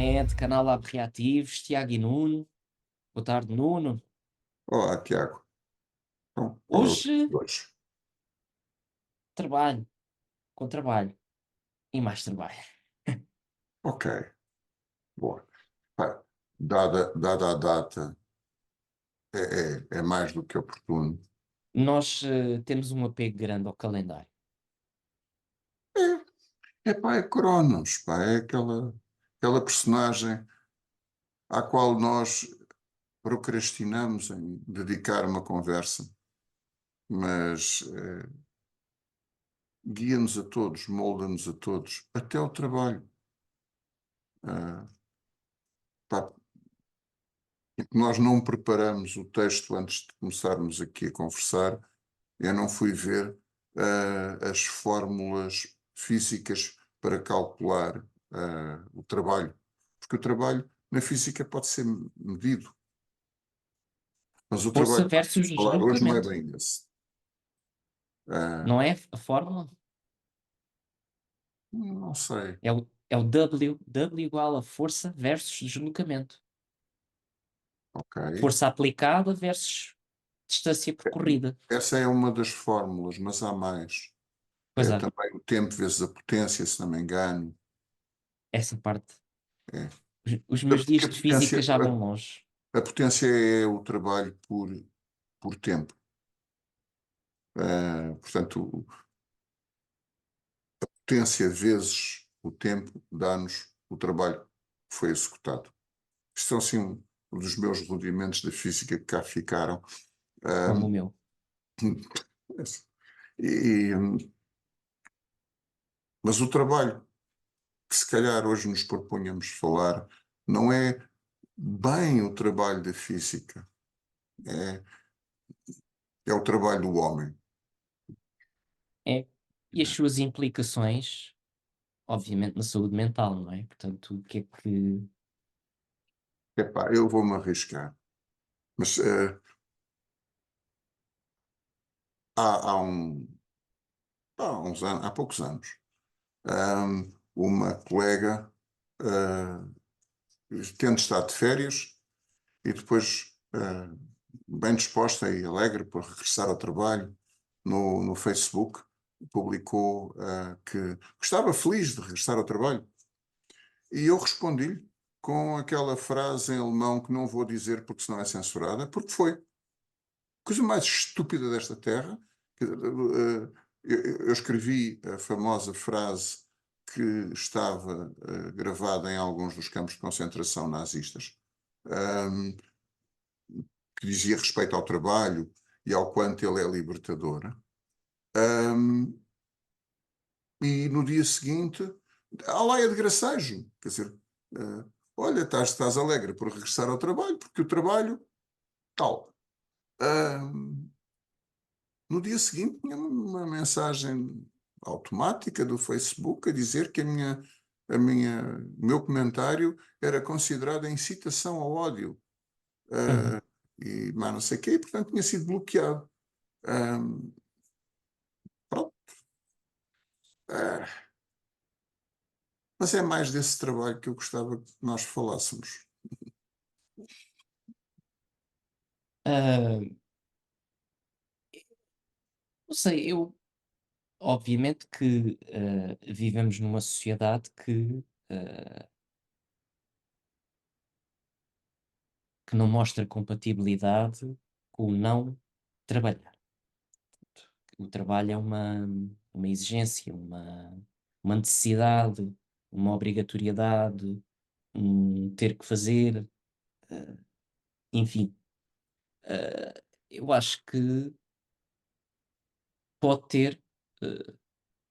internet, canal Lab Reativos, Tiago e Nuno. Boa tarde, Nuno. Olá, Tiago. Então, qual é o tema Hoje de hoje? trabalho, com trabalho e mais trabalho. Ok, boa. Pá, dada a data, é mais do que oportuno. Nós temos um apego grande ao calendário. É Cronos, pá, é aquela personagem à qual nós procrastinamos em dedicar uma conversa, mas guia-nos a todos, molda-nos a todos, até ao trabalho. Ah, pá, nós não preparamos o texto antes de começarmos aqui a conversar. Eu não fui ver as fórmulas físicas para calcular o trabalho, porque o trabalho na física pode ser medido, mas o Força trabalho que versus vamos falar hoje não é deslocamento. bem esse. Ah, Não é a fórmula? não sei. É o W. W igual a força versus deslocamento. Ok. Força aplicada versus distância percorrida. Essa é uma das fórmulas, mas há mais. Pois É é, também o tempo vezes a potência, se não me engano. essa parte. É. Os A, meus porque dias de física já vão longe. a potência é o trabalho por tempo. Portanto, potência vezes o tempo dá-nos o trabalho que foi executado. Isto são, assim, um dos meus rudimentos da física que cá ficaram. Como o Ahm, meu. e, mas o trabalho que se calhar hoje nos propunhamos falar não é bem o trabalho da física, é, é o trabalho do homem. É. E as suas implicações, obviamente, na saúde mental, não é? Portanto, o que é que. Epá, eu vou-me arriscar, mas há, há poucos anos, uma colega tendo estado de férias e depois bem disposta e alegre por regressar ao trabalho no Facebook, publicou que estava feliz de regressar ao trabalho. E eu respondi-lhe com aquela frase em alemão que não vou dizer porque senão é censurada, porque foi. Coisa mais estúpida desta terra. Eu escrevi a famosa frase que estava gravada em alguns dos campos de concentração nazistas, um, que dizia respeito ao trabalho e ao quanto ele é libertador. Um, e no dia seguinte, a laia de gracejo, quer dizer, olha, estás alegre por regressar ao trabalho, porque o trabalho, tal. Um, no dia seguinte tinha uma mensagem automática do Facebook a dizer que o meu comentário era considerado incitação ao ódio. Uhum. E mais não sei o quê, e portanto tinha sido bloqueado. Um, pronto. Uh, mas é mais desse trabalho que eu gostava que nós falássemos. Ah, não sei, obviamente que vivemos numa sociedade ah, que não mostra compatibilidade com o não trabalhar. O trabalho é uma exigência, uma necessidade, uma obrigatoriedade, um ter que fazer, ah, enfim. Eu acho que pode ter, eh,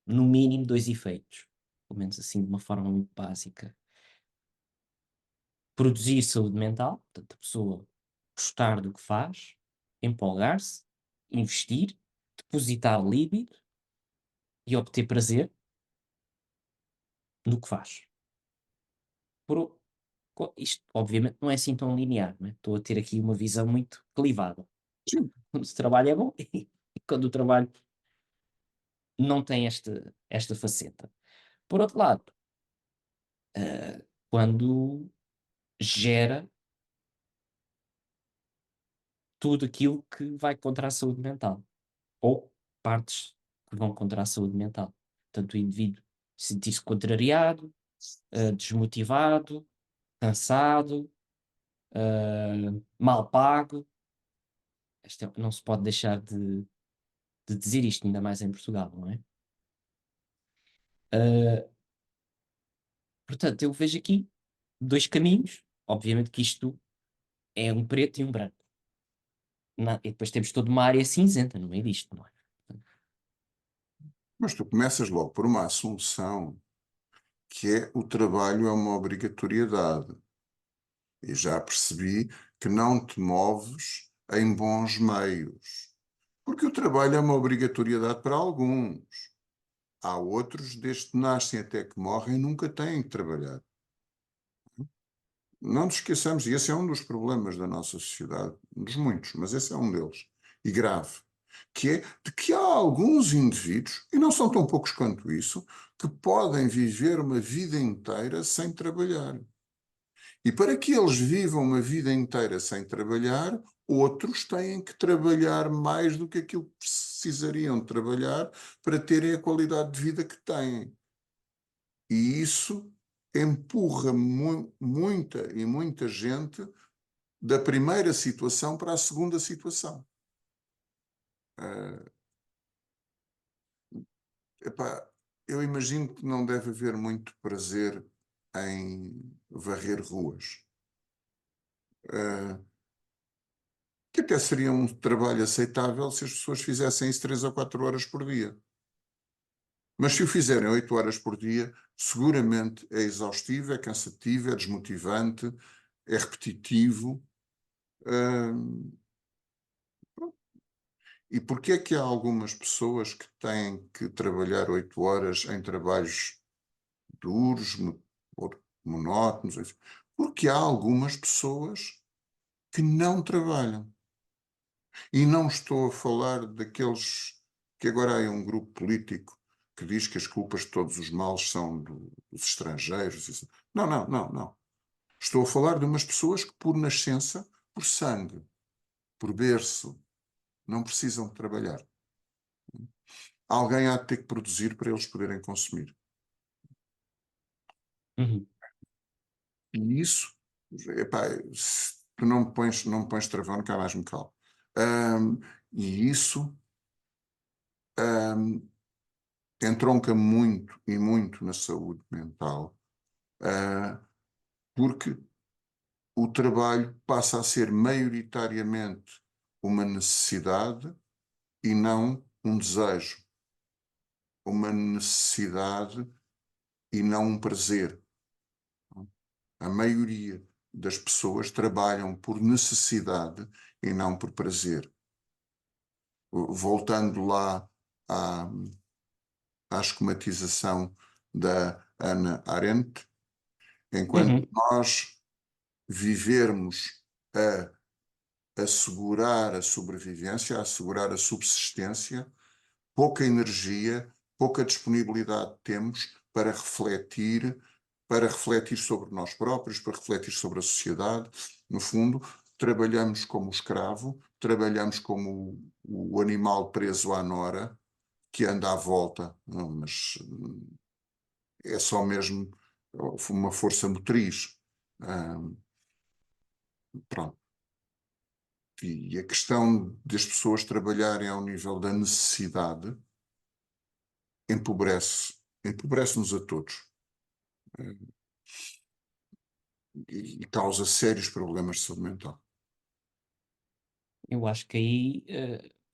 no mínimo, dois efeitos, pelo menos assim de uma forma muito básica. Produzir saúde mental, portanto, a pessoa gostar do que faz, empolgar-se, investir, depositar líbido e obter prazer no que faz. Por o Isto obviamente não é assim tão linear, não é? Estou a ter aqui uma visão muito clivada. Sim, Quando o trabalho é bom e quando o trabalho não tem esta faceta. Por outro lado, quando gera tudo aquilo que vai contra a saúde mental, ou partes que vão contra a saúde mental. Portanto, o indivíduo sentir-se contrariado, desmotivado, cansado, mal pago. Não se pode deixar de dizer isto, ainda mais em Portugal, não é? Ah, Portanto, eu vejo aqui 2 caminhos. Obviamente que isto é um preto e um branco. E depois temos toda uma área cinzenta no meio disto, não é? Mas tu começas logo por uma assunção que é o trabalho é uma obrigatoriedade. E já percebi que não te moves em bons meios. Porque o trabalho é uma obrigatoriedade para alguns. Há outros, desde que nascem até que morrem, nunca têm que trabalhar. Não nos esqueçamos, e esse é um dos problemas da nossa sociedade, um dos muitos, mas esse é um deles, e grave, que é de que há alguns indivíduos, e não são tão poucos quanto isso, que podem viver uma vida inteira sem trabalhar. E para que eles vivam uma vida inteira sem trabalhar, outros têm que trabalhar mais do que aquilo que precisariam de trabalhar para terem a qualidade de vida que têm. E isso empurra muita e muita gente da primeira situação para a segunda situação. Epá, eu imagino que não deve haver muito prazer em varrer ruas. Que até seria um trabalho aceitável se as pessoas fizessem isso 3 ou 4 horas por dia. Mas se o fizerem 8 horas por dia, seguramente é exaustivo, é cansativo, é desmotivante, é repetitivo. Uh, E porquê é que há algumas pessoas que têm que trabalhar 8 horas em trabalhos duros, ou monótonos? Enfim? Porque há algumas pessoas que não trabalham. E não estou a falar daqueles que agora há um grupo político que diz que as culpas de todos os males são dos estrangeiros. Não, não, não, não. Estou a falar de umas pessoas que, por nascença, por sangue, por berço, não precisam de trabalhar. Alguém há de ter que produzir para eles poderem consumir. Uhum, E isso, epá, se tu não me pões travão, nunca mais me calo. Ahm, e isso ahm, entronca muito e muito na saúde mental, ah, porque o trabalho passa a ser maioritariamente uma necessidade e não um desejo, uma necessidade e não um prazer. A maioria das pessoas trabalham por necessidade e não por prazer. Voltando lá à, à esquematização da Hannah Arendt, enquanto uhum, nós vivermos a assegurar a sobrevivência, a assegurar a subsistência, pouca energia, pouca disponibilidade temos para refletir sobre nós próprios, para refletir sobre a sociedade. No fundo, trabalhamos como escravo, trabalhamos como o animal preso à nora, que anda à volta, não, mas é só mesmo uma força motriz. Pronto. E a questão das pessoas trabalharem ao nível da necessidade empobrece-nos a todos e causa sérios problemas de saúde mental. Eu acho que aí,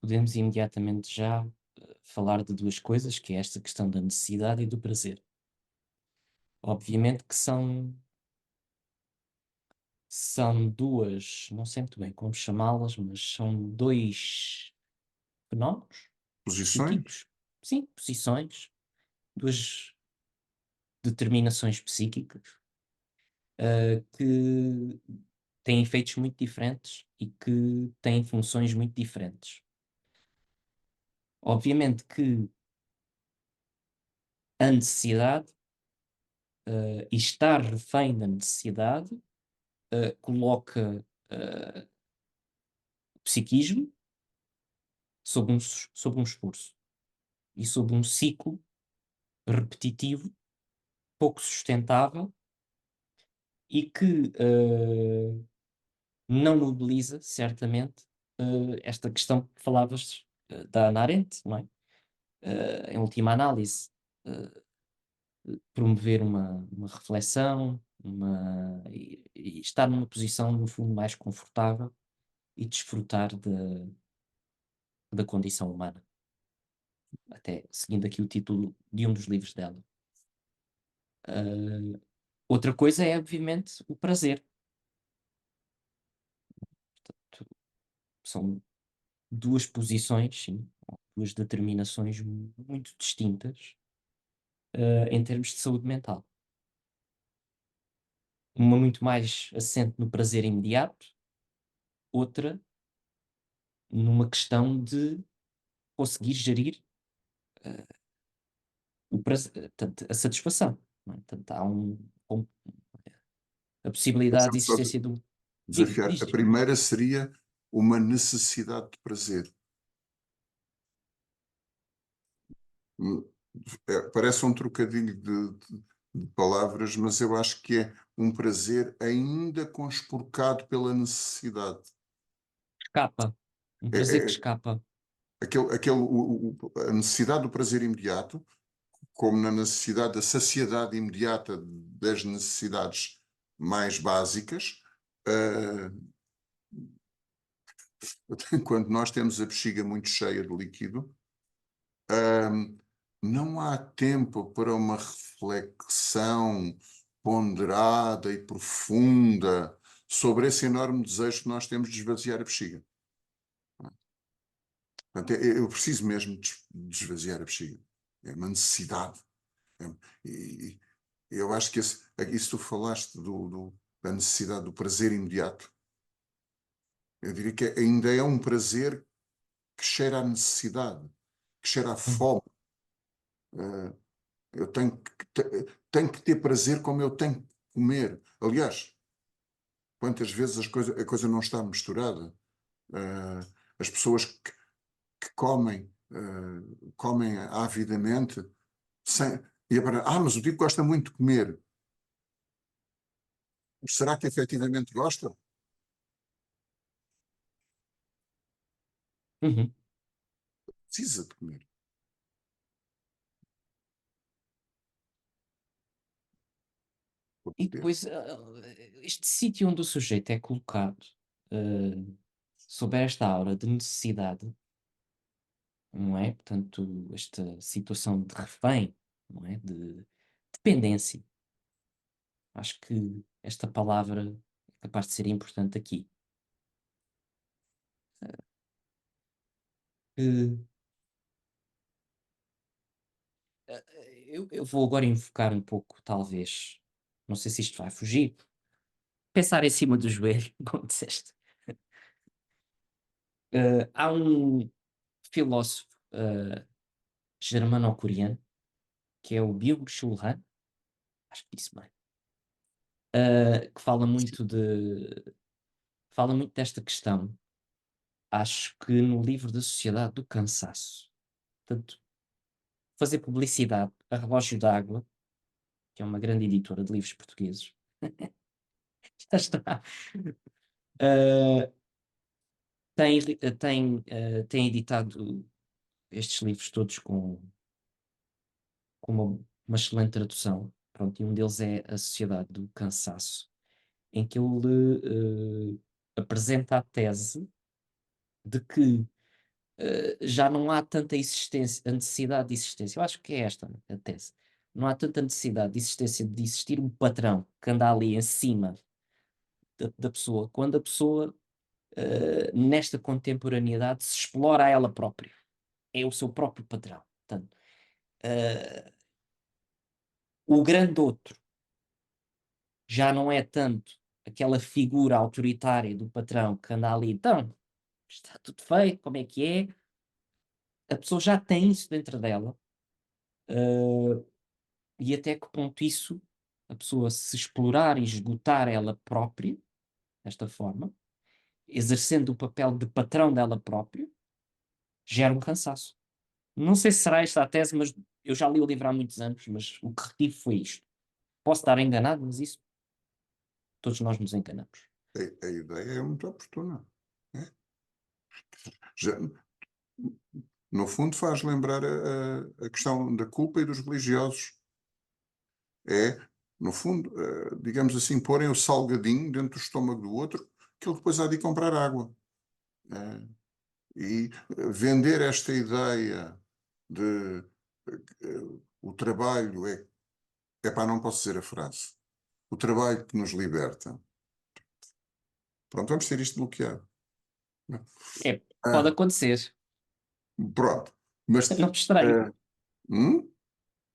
podemos imediatamente já, falar de 2 coisas, que é esta questão da necessidade e do prazer. Obviamente que são 2, não sei muito bem como chamá-las, mas são 2 fenómenos Posições? psíquicos, sim, posições, 2 determinações psíquicas, que têm efeitos muito diferentes e que têm funções muito diferentes. Obviamente que a necessidade, e estar refém da necessidade coloca o psiquismo sob um esforço e sob um ciclo repetitivo, pouco sustentável e que não mobiliza, certamente, esta questão que falavas da Hannah Arendt, não é? Em última análise, eh, promover uma reflexão, e estar numa posição, no fundo, mais confortável e desfrutar da condição humana. Até seguindo aqui o título de um dos livros dela. Ah, outra coisa é, obviamente, o prazer. Portanto, são duas posições, sim, ou duas determinações muito distintas, em termos de saúde mental. Uma muito mais assente no prazer imediato, outra numa questão de conseguir gerir portanto, a satisfação. Não é? Portanto, há a possibilidade de Deixa-me só existência de um. Diga, desafiar. A diz. primeira seria uma necessidade de prazer. Hum, Parece um trocadilho de palavras, mas eu acho que é um prazer ainda conspurcado pela necessidade. Escapa. Um É, prazer que é escapa. a necessidade do prazer imediato, como na necessidade da saciedade imediata das necessidades mais básicas. Uh, Quando nós temos a bexiga muito cheia de líquido, uh, não há tempo para uma reflexão ponderada e profunda sobre esse enorme desejo que nós temos de esvaziar a bexiga. Portanto, eu preciso mesmo de esvaziar a bexiga. É uma necessidade. E eu acho que isso tu falaste da necessidade do prazer imediato. Eu diria que ainda é um prazer que cheira à necessidade, que cheira à Uhum. fome. Uh, eu tenho que ter prazer como eu tenho que comer. Aliás, quantas vezes a coisa não está misturada? As pessoas que comem avidamente, sem, e agora, mas o tipo gosta muito de comer. Será que efetivamente gosta? Uhum. Precisa de comer. E depois, este sítio onde o sujeito é colocado, sob esta aura de necessidade, não é? Portanto, esta situação de refém, não é? De dependência. Acho que esta palavra é capaz de ser importante aqui. Eh, eu vou agora enfocar um pouco, talvez, não sei se isto vai fugir, pensar em cima do joelho, como disseste. Há um filósofo germano-coreano, que é o Byung-Chul Han, acho que disse bem, que fala muito desta questão. Acho que no livro da Sociedade do Cansaço. Portanto, fazer publicidade a Relógio d'Água, que é uma grande editora de livros portugueses, já está. Ah, tem editado estes livros todos com uma excelente tradução. Pronto, e um deles é A Sociedade do Cansaço, em que ele apresenta a tese de que já não há tanta a necessidade de existência. Eu acho que é esta a tese. Não há tanta necessidade de existência de existir um patrão que anda ali em cima da pessoa, quando a pessoa, nesta contemporaneidade, se explora a ela própria. É o seu próprio patrão. Portanto, eh, o grande outro já não é tanto aquela figura autoritária do patrão que anda ali, então, está tudo feito, como é que é? A pessoa já tem isso dentro dela, e até que ponto isso a pessoa se explorar e esgotar ela própria, desta forma, exercendo o papel de patrão dela própria, gera um cansaço. Não sei se será esta a tese, mas eu já li o livro há muitos anos, mas o que retive foi isto. Posso estar enganado, mas isso todos nós nos enganamos. A ideia é muito oportuna. É? Já, no fundo, faz lembrar a questão da culpa e dos religiosos. É, no fundo, digamos assim, porem o salgadinho dentro do estômago do outro, que ele depois há de ir comprar água. E vender esta ideia de o trabalho é para não posso dizer a frase. O trabalho que nos liberta. Pronto, vamos ter isto bloqueado. É, pode Ah, acontecer. pronto. Mas, Não estranho. ah, hum?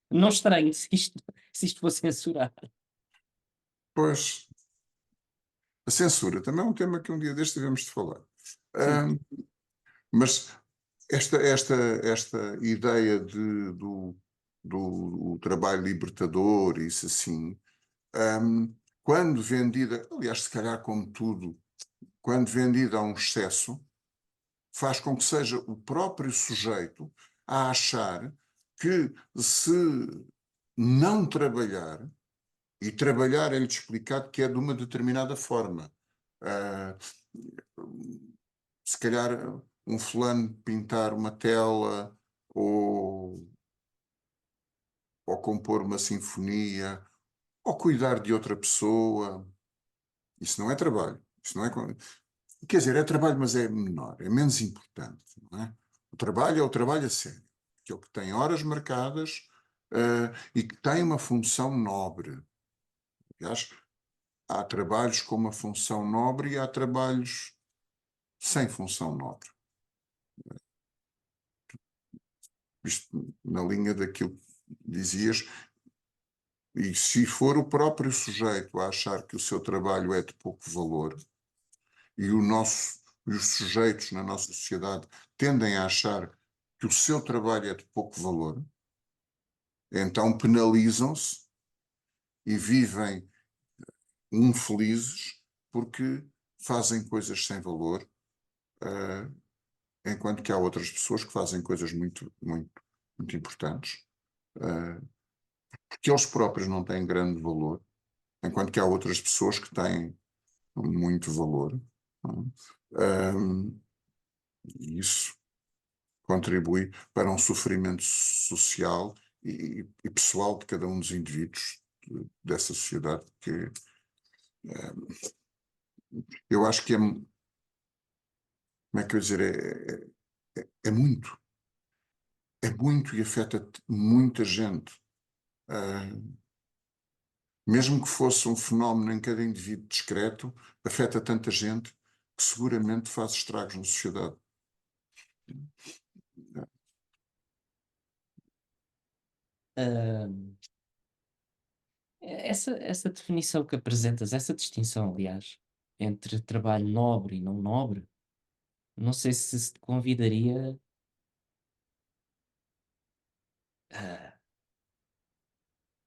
Não estranho se isto for censurado. Pois, a censura também é um tema que um dia deste devemos de falar. Sim. Ah, mas esta ideia do trabalho libertador, isso assim, quando vendida, aliás, se calhar como tudo, quando vendida a um excesso, faz com que seja o próprio sujeito a achar que se não trabalhar, e trabalhar é-lhe explicado que é de uma determinada forma. Ah, se calhar um fulano pintar uma tela ou, ou compor uma sinfonia ou cuidar de outra pessoa, isso não é trabalho. Isso não é, quer dizer, é trabalho, mas é menor, é menos importante, não é? O trabalho é o trabalho a sério, aquele que tem horas marcadas, e que tem uma função nobre. Aliás, há trabalhos com uma função nobre e há trabalhos sem função nobre. Isto na linha daquilo que dizias, e se for o próprio sujeito a achar que o seu trabalho é de pouco valor, e os sujeitos na nossa sociedade tendem a achar que o seu trabalho é de pouco valor, então penalizam-se e vivem infelizes porque fazem coisas sem valor, enquanto que há outras pessoas que fazem coisas muito, muito, muito importantes, porque eles próprios não têm grande valor, enquanto que há outras pessoas que têm muito valor. Não é? E isso contribui para um sofrimento social e pessoal de cada um dos indivíduos dessa sociedade, que eu acho que é, como é que eu dizer, é muito e afeta muita gente. Mesmo que fosse um fenómeno em cada indivíduo discreto, afeta tanta gente que seguramente faz estragos na sociedade. Ah, essa definição que apresentas, essa distinção, aliás, entre trabalho nobre e não nobre, não sei se te convidaria a,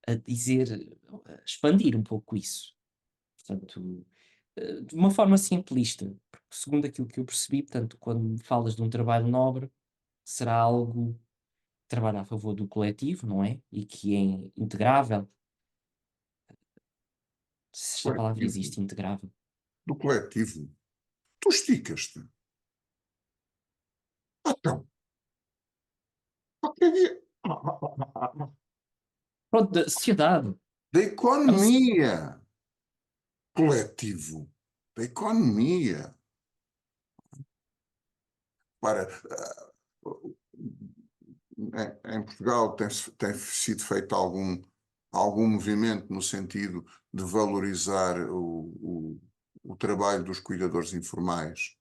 a dizer, a expandir um pouco isso. Portanto, de uma forma simplista, porque segundo aquilo que eu percebi, portanto, quando falas de um trabalho nobre, será algo que trabalha a favor do coletivo, não é? E que é integrável, se esta palavra Coletivo, existe, integrável. do coletivo. Tu esticas-te. Então, Pronto, da sociedade. da É uma so- economia, coletivo, da economia. Para, em Portugal tem sido feito algum movimento no sentido de valorizar o trabalho dos cuidadores informais,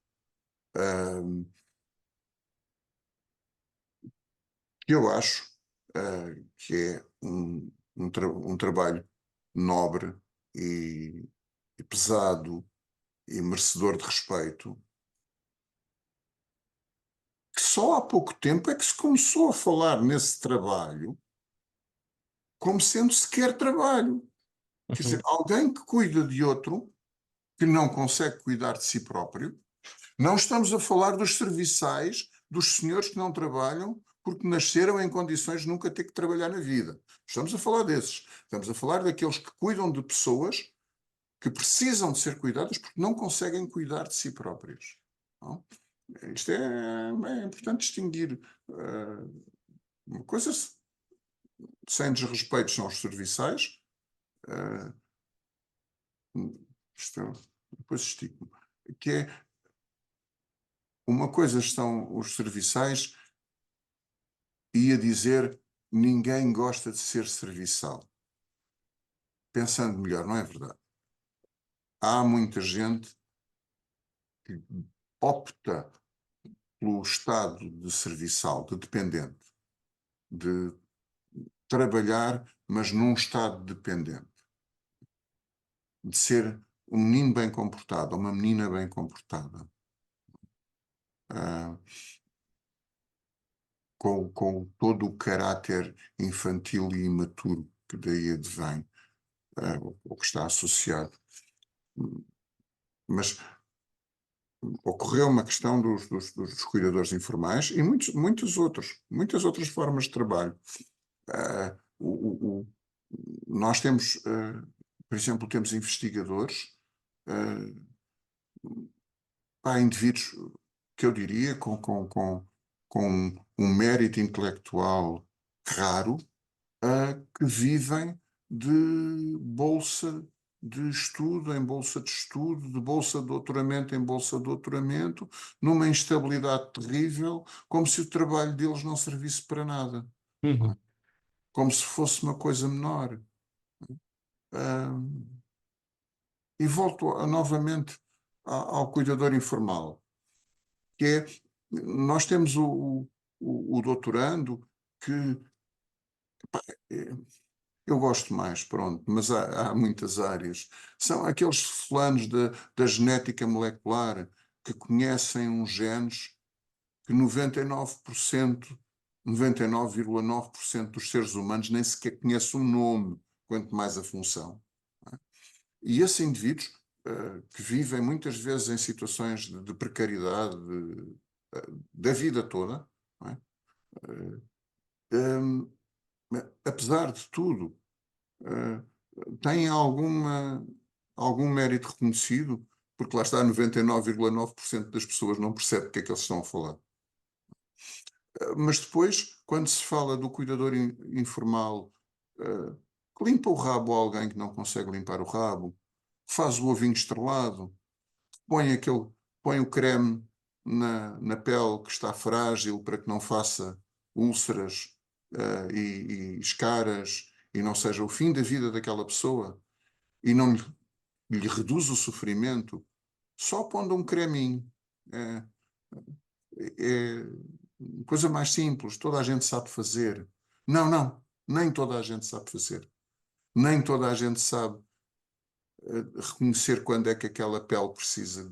que eu acho que é um trabalho nobre e pesado e merecedor de respeito, que só há pouco tempo é que se começou a falar nesse trabalho como sendo sequer trabalho. Quer dizer, Uhum. alguém que cuida de outro, que não consegue cuidar de si próprio. Não estamos a falar dos serviçais, dos senhores que não trabalham porque nasceram em condições de nunca ter que trabalhar na vida. Estamos a falar desses. Estamos a falar daqueles que cuidam de pessoas que precisam de ser cuidadas porque não conseguem cuidar de si próprios. Não? Isto é importante distinguir. Uma coisa sem desrespeito são os serviçais. Uh, isto é, depois estigma. Que é, uma coisa são os serviçais e a dizer ninguém gosta de ser serviçal. Pensando melhor, não é verdade? Há muita gente que opta pelo estado de serviçal, de dependente, de trabalhar, mas num estado dependente, de ser um menino bem comportado, ou uma menina bem comportada, uh, com todo o caráter infantil e imaturo que daí advém, ou que está associado. Mas ocorreu uma questão dos cuidadores informais e muitas outras formas de trabalho. Uh, o, o, nós temos, por exemplo, temos investigadores, há indivíduos que eu diria com um mérito intelectual raro, que vivem de bolsa de estudo em bolsa de estudo, de bolsa de doutoramento em bolsa de doutoramento, numa instabilidade terrível, como se o trabalho deles não servisse para nada, Uhum. como se fosse uma coisa menor. E volto novamente ao cuidador informal, que é, nós temos o doutorando que, pá, eu gosto mais, pronto, mas há muitas áreas. São aqueles fulanos da genética molecular que conhecem uns genes que 99%, 99,9% dos seres humanos nem sequer conhecem o nome, quanto mais a função. E esses indivíduos, que vivem muitas vezes em situações de precariedade da vida toda, não é? Um, apesar de tudo, uh, têm algum mérito reconhecido, porque lá está 99,9% das pessoas não percebe o que é que eles estão a falar. Mas depois, quando se fala do cuidador informal, que limpa o rabo a alguém que não consegue limpar o rabo, faz o ovinho estrelado, põe aquele, põe o creme na pele que está frágil para que não faça úlceras, e escaras e não seja o fim da vida daquela pessoa e não lhe reduz o sofrimento, só pondo um creminho. É, é coisa mais simples, toda a gente sabe fazer. Não, não, nem toda a gente sabe fazer. Nem toda a gente sabe reconhecer quando é que aquela pele precisa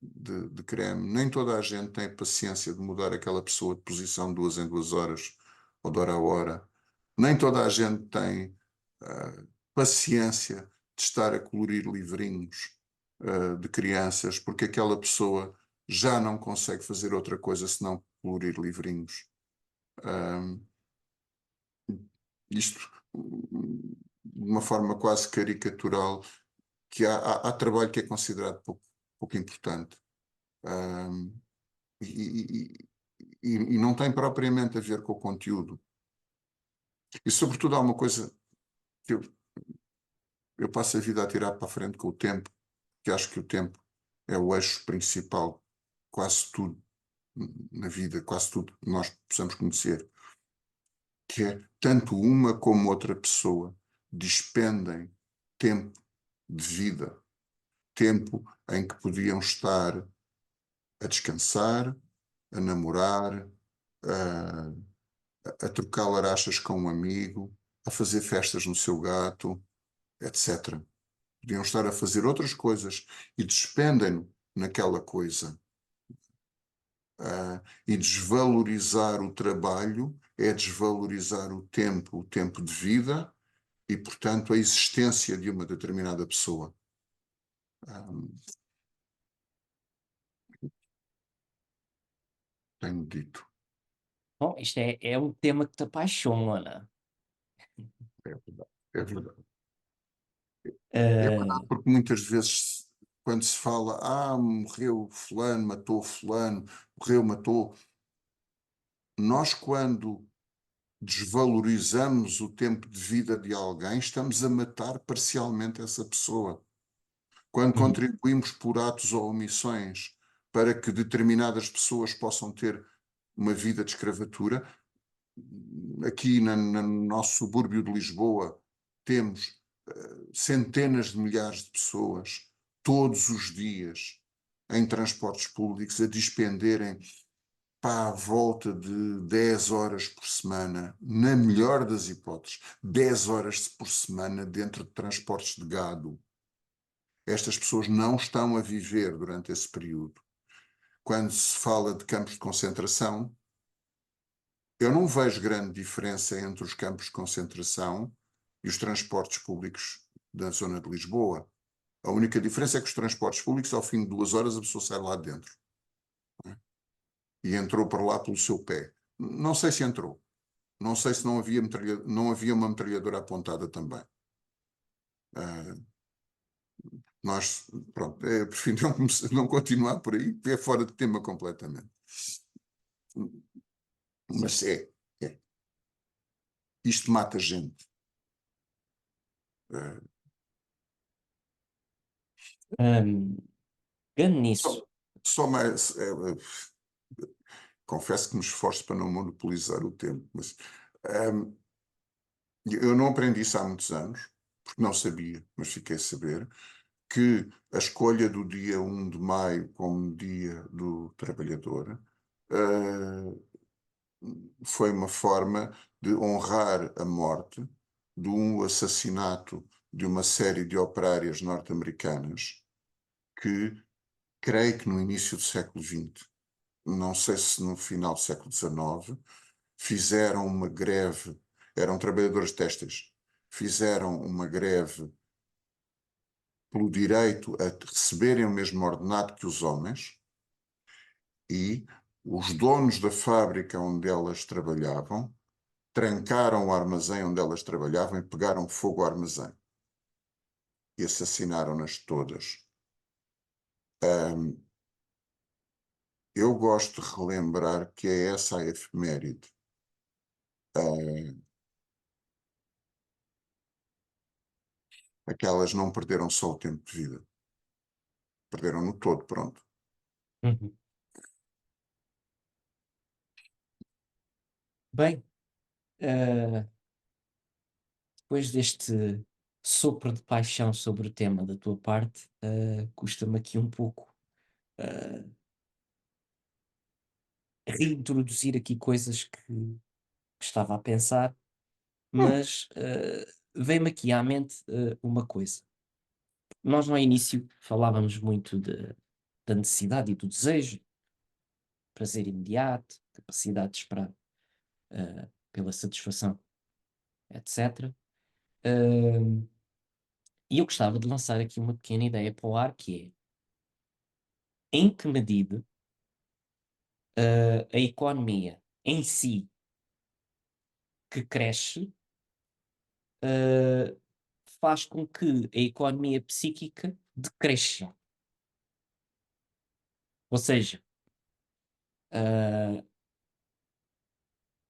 de creme. Nem toda a gente tem paciência de mudar aquela pessoa de posição 2 em 2 horas ou de hora a hora. Nem toda a gente tem paciência de estar a colorir livrinhos de crianças, porque aquela pessoa já não consegue fazer outra coisa senão colorir livrinhos. Isto de uma forma quase caricatural, que há trabalho que é considerado pouco importante. Um, e, e não tem propriamente a ver com o conteúdo. E, sobretudo, há uma coisa que eu passo a vida a tirar para a frente com o tempo, que acho que o tempo é o eixo principal, quase tudo na vida, quase tudo que nós possamos conhecer, que é tanto uma como outra pessoa despendem tempo de vida, tempo em que podiam estar a descansar, a namorar, a a trocar larachas com um amigo, a fazer festas no seu gato, etc. Podiam estar a fazer outras coisas e despendem-no naquela coisa. E desvalorizar o trabalho é desvalorizar o tempo de vida, e, portanto, a existência de uma determinada pessoa. Tenho dito. Bom, isto é um tema que te apaixona. É verdade. É verdade. É Ah, verdade, porque muitas vezes, quando se fala, morreu fulano, matou fulano, morreu, matou, nós quando desvalorizamos o tempo de vida de alguém, estamos a matar parcialmente essa pessoa. Quando uhum, contribuímos por atos ou omissões para que determinadas pessoas possam ter uma vida de escravatura, aqui no nosso subúrbio de Lisboa, temos centenas de milhares de pessoas todos os dias em transportes públicos a dispenderem à volta de 10 horas por semana, na melhor das hipóteses, 10 horas por semana dentro de transportes de gado. Estas pessoas não estão a viver durante esse período. Quando se fala de campos de concentração, eu não vejo grande diferença entre os campos de concentração e os transportes públicos da zona de Lisboa. A única diferença é que os transportes públicos, ao fim de 2 horas, a pessoa sai lá de dentro. E entrou para lá pelo seu pé. Não sei se entrou. Não sei se não havia uma metralhadora apontada também. Nós, pronto, prefiro não continuar por aí, porque é fora de tema completamente. sim. Mas é. Isto mata gente. Uh, Pegando só, nisso, só mais. Confesso que me esforço para não monopolizar o tempo, mas eu não aprendi isso há muitos anos, porque não sabia, mas fiquei a saber que a escolha do dia 1 de maio como Dia do Trabalhador foi uma forma de honrar a morte de um assassinato de uma série de operárias norte-americanas que, creio que no início do século XX, não sei se no final do século XIX, fizeram uma greve, eram trabalhadores têxteis, fizeram uma greve pelo direito a receberem o mesmo ordenado que os homens, e os donos da fábrica onde elas trabalhavam trancaram o armazém onde elas trabalhavam e pegaram fogo ao armazém e assassinaram-nas todas. Eu gosto de relembrar que é essa a efeméride. Aquelas não perderam só o tempo de vida, perderam-no todo, pronto. uhum. Bem, ah, depois deste sopro de paixão sobre o tema da tua parte, custa-me aqui um pouco ah, reintroduzir aqui coisas que estava a pensar, Hum, mas veio-me aqui à mente uma coisa. Nós no início falávamos muito da necessidade e do desejo, prazer imediato, capacidade de esperar pela satisfação, etc. Hum, e eu gostava de lançar aqui uma pequena ideia para o ar, que é em que medida a economia em si que cresce uh, faz com que a economia psíquica decresça. Ou seja, uh,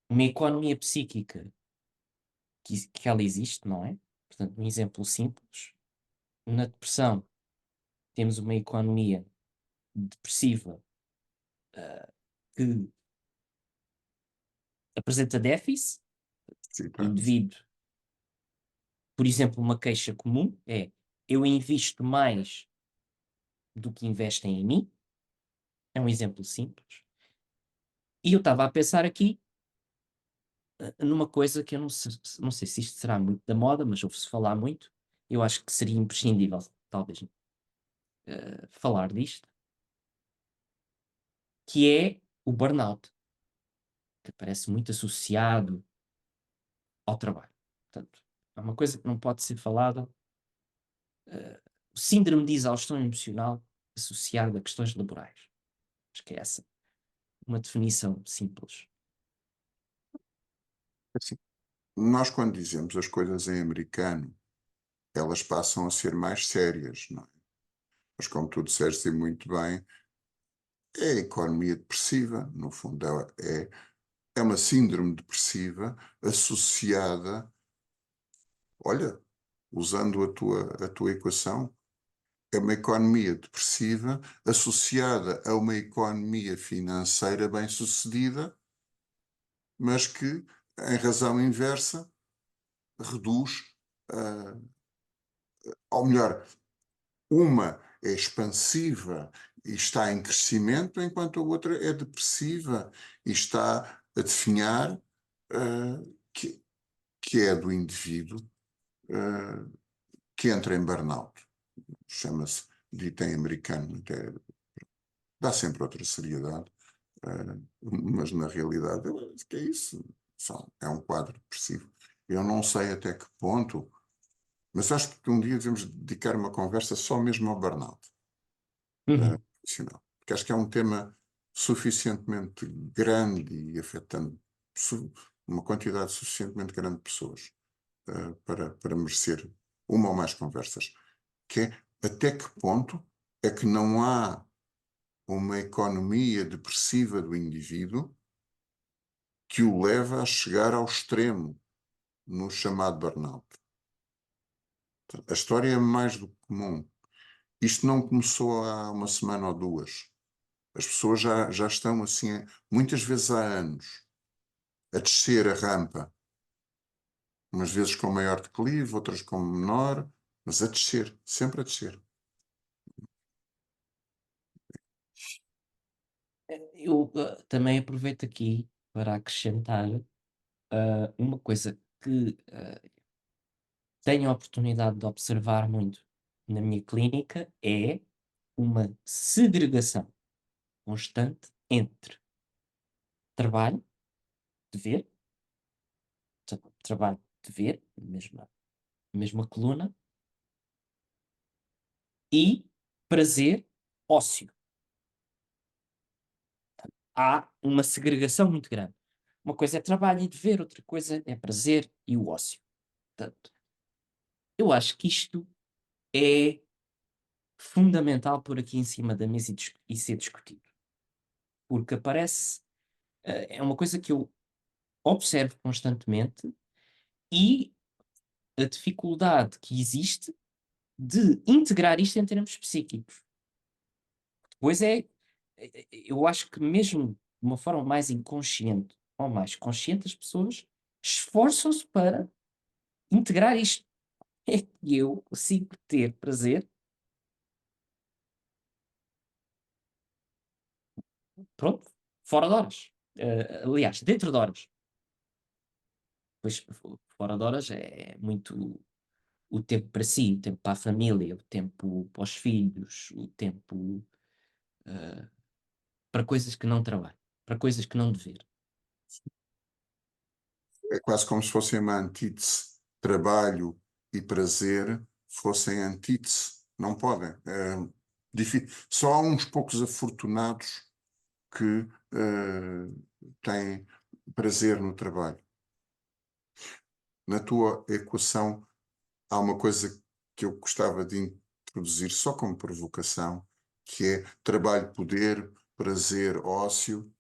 uma economia psíquica que ela existe, não é? Portanto, um exemplo simples, na depressão temos uma economia depressiva que apresenta déficit, sim, o pá. indivíduo, por exemplo, uma queixa comum é: eu invisto mais do que investem em mim, é um exemplo simples. E eu estava a pensar aqui numa coisa que eu não sei se isto será muito da moda, mas ouve-se falar muito. Eu acho que seria imprescindível, talvez, falar disto, que é o burnout, que parece muito associado ao trabalho. Portanto, há uma coisa que não pode ser falada, o síndrome de exaustão emocional associado a questões laborais. Acho que é essa uma definição simples. Assim, nós, quando dizemos as coisas em americano, elas passam a ser mais sérias, não é? Mas, como tu disseste muito bem, é a economia depressiva, no fundo, é uma síndrome depressiva associada, olha, usando a tua equação, é uma economia depressiva associada a uma economia financeira bem-sucedida, mas que, em razão inversa, reduz, uh, ou melhor, uma é expansiva e está em crescimento, enquanto a outra é depressiva e está a definhar que é do indivíduo que entra em burnout. Chama-se, dito em americano, dá sempre outra seriedade, mas na realidade eu acho que é isso. É um quadro depressivo. Eu não sei até que ponto, mas acho que um dia devemos dedicar uma conversa só mesmo ao burnout profissional. Porque acho que é um tema suficientemente grande e afetando uma quantidade suficientemente grande de pessoas para merecer uma ou mais conversas. Que é até que ponto é que não há uma economia depressiva do indivíduo que o leva a chegar ao extremo no chamado burnout. A história é mais do que comum. Isto não começou há uma semana ou duas. As pessoas já estão assim, muitas vezes há anos, a descer a rampa. Umas vezes com maior declive, outras com menor, mas a descer, sempre a descer. Eu também aproveito aqui para acrescentar uma coisa que tenho a oportunidade de observar muito na minha clínica é uma segregação constante entre trabalho, dever, trabalho, dever, mesma coluna, e prazer, ócio. Há uma segregação muito grande. Uma coisa é trabalho e dever, outra coisa é prazer e o ócio. Portanto, eu acho que isto é fundamental por aqui em cima da mesa e ser discutido. Porque aparece, é uma coisa que eu observo constantemente e a dificuldade que existe de integrar isto em termos psíquicos. Pois é, eu acho que mesmo de uma forma mais inconsciente ou mais consciente, as pessoas esforçam-se para integrar isto. É que eu consigo ter prazer, pronto, fora de horas. Aliás, dentro de horas. Pois fora de horas é muito o tempo para si, o tempo para a família, o tempo para os filhos, o tempo para coisas que não trabalho, para coisas que não dever. É quase como se fossem uma antítese. Trabalho e prazer fossem antítese. Não podem. Só há uns poucos afortunados que têm prazer no trabalho. Na tua equação, há uma coisa que eu gostava de introduzir só como provocação, que é trabalho, poder, prazer, ócio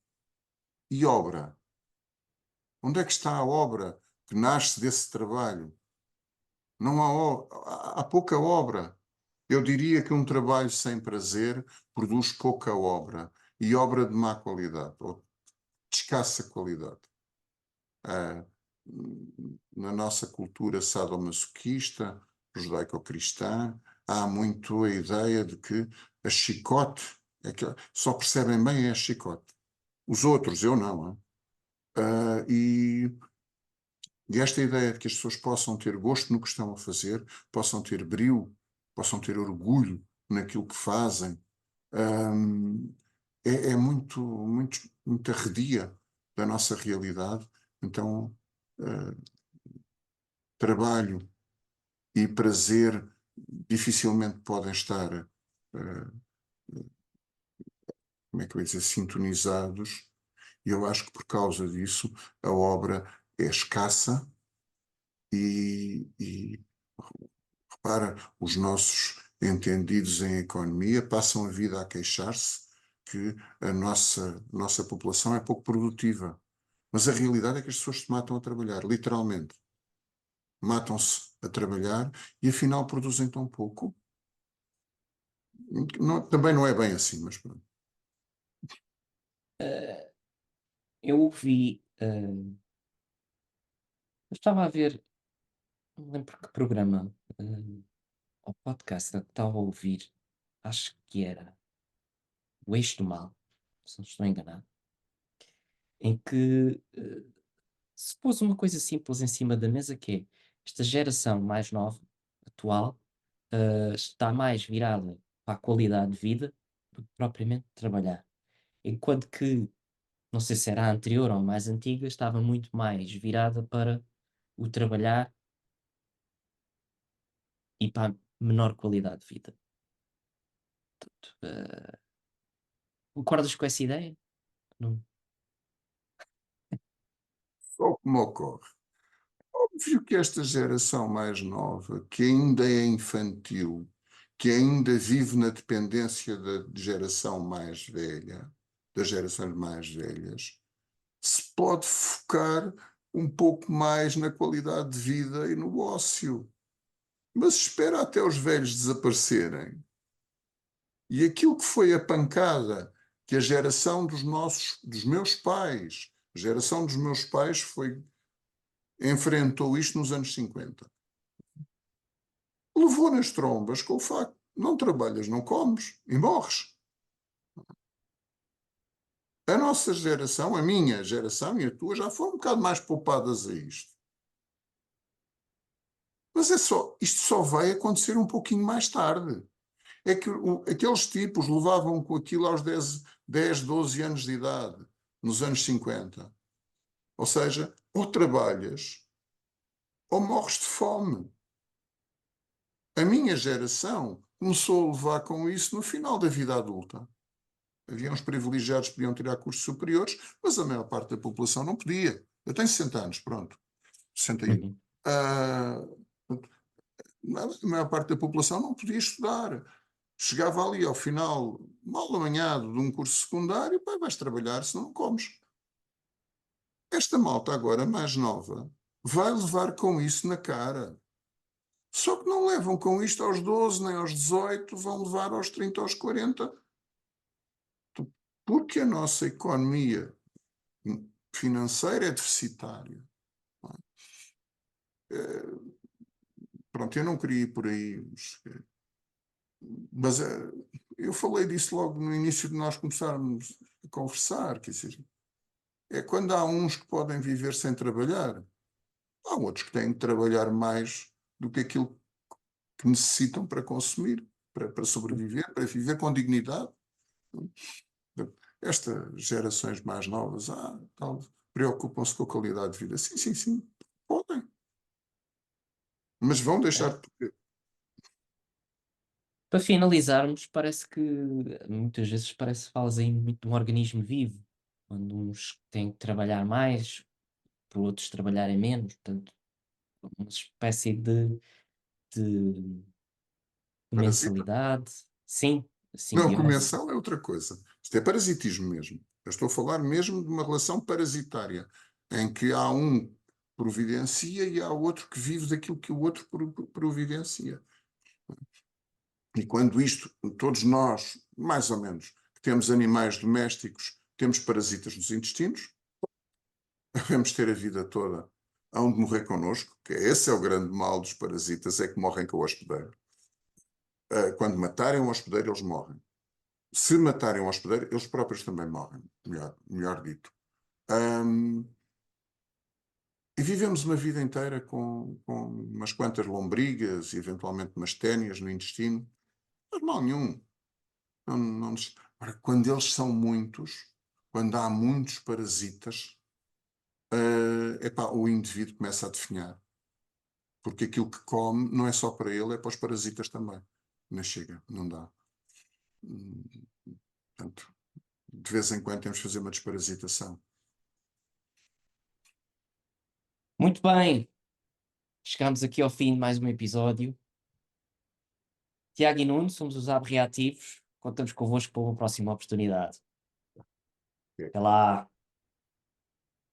e obra. Onde é que está a obra que nasce desse trabalho? Não há pouca obra. Eu diria que um trabalho sem prazer produz pouca obra e obra de má qualidade ou de escassa qualidade. Ah, na nossa cultura sadomasoquista, judaico-cristã, há muito a ideia de que a chicote, só percebem bem é a chicote. Os outros, eu não. E esta ideia de que as pessoas possam ter gosto no que estão a fazer, possam ter brio, possam ter orgulho naquilo que fazem, é muito arredia da nossa realidade. Então, trabalho e prazer dificilmente podem estar, como é que eu ia dizer, sintonizados, e eu acho que por causa disso a obra é escassa e repara, os nossos entendidos em economia passam a vida a queixar-se que a nossa população é pouco produtiva. Mas a realidade é que as pessoas se matam a trabalhar, literalmente. Matam-se a trabalhar e afinal produzem tão pouco. Também não é bem assim, mas pronto. Ah, eu ouvi, eu estava a ver, não lembro que programa, ou podcast que estava a ouvir, acho que era O Eixo do Mal, se não estou enganado, em que se pôs uma coisa simples em cima da mesa que é, esta geração mais nova, atual, está mais virada para a qualidade de vida do que propriamente trabalhar. Enquanto que, não sei se era a anterior ou a mais antiga, estava muito mais virada para o trabalhar e para a menor qualidade de vida. Eh, concordas com essa ideia? Não. Só que me ocorre. Óbvio que esta geração mais nova, que ainda é infantil, que ainda vive na dependência da geração mais velha, das gerações mais velhas, se pode focar um pouco mais na qualidade de vida e no ócio. Mas espera até os velhos desaparecerem. E aquilo que foi a pancada que a geração dos meus pais, a geração dos meus pais enfrentou isto nos anos 50. Levou nas trombas com o facto, não trabalhas, não comes e morres. A nossa geração, a minha geração e a tua, já foram um bocado mais poupadas a isto. Mas isto só vai acontecer um pouquinho mais tarde. É que aqueles tipos levavam com aquilo aos 10, 12 anos de idade, nos anos 50. Ou seja, ou trabalhas ou morres de fome. A minha geração começou a levar com isso no final da vida adulta. Havia uns privilegiados que podiam tirar cursos superiores, mas a maior parte da população não podia. Eu tenho 60 anos, pronto. 61. Uhum. Ah, a maior parte da população não podia estudar. Chegava ali ao final, mal amanhado, de um curso secundário, pá, vais trabalhar, senão não comes. Esta malta agora, mais nova, vai levar com isso na cara. Só que não levam com isto aos 12, nem aos 18, vão levar aos 30, aos 40, porque a nossa economia financeira é deficitária. Pronto, eu não queria ir por aí, mas eu falei disso logo no início de nós começarmos a conversar, quer dizer, é quando há uns que podem viver sem trabalhar, há outros que têm de trabalhar mais do que aquilo que necessitam para consumir, para sobreviver, para viver com dignidade. Estas gerações mais novas, preocupam-se com a qualidade de vida. Sim, sim, sim, podem, mas vão deixar Eh, de. para finalizarmos, parece que muitas vezes parece que falas aí muito de um organismo vivo, quando uns têm que trabalhar mais, por outros trabalharem menos, portanto, uma espécie de Parasita. mensalidade. Sim, Não, simbiose. comensal é outra coisa. Isto é parasitismo mesmo. Eu estou a falar mesmo de uma relação parasitária, em que há um que providencia e há outro que vive daquilo que o outro providencia. E quando isto, todos nós, mais ou menos, que temos animais domésticos, temos parasitas nos intestinos, devemos ter a vida toda hão de morrer connosco, que esse é o grande mal dos parasitas, é que morrem com o hospedeiro. Quando matarem o hospedeiro, eles morrem. Se matarem o hospedeiro, eles próprios também morrem, melhor dito. E vivemos uma vida inteira com umas quantas lombrigas e eventualmente umas ténias no intestino. Não faz mal nenhum. Ora, quando eles são muitos, quando há muitos parasitas, o indivíduo começa a definhar. porque aquilo que come não é só para ele, é para os parasitas também. Não chega, não dá. Portanto, de vez em quando temos de fazer uma desparasitação. Muito bem, chegamos aqui ao fim de mais um episódio. Tiago e Nuno, somos os AB Reativos. Contamos convosco para uma próxima oportunidade. Até lá.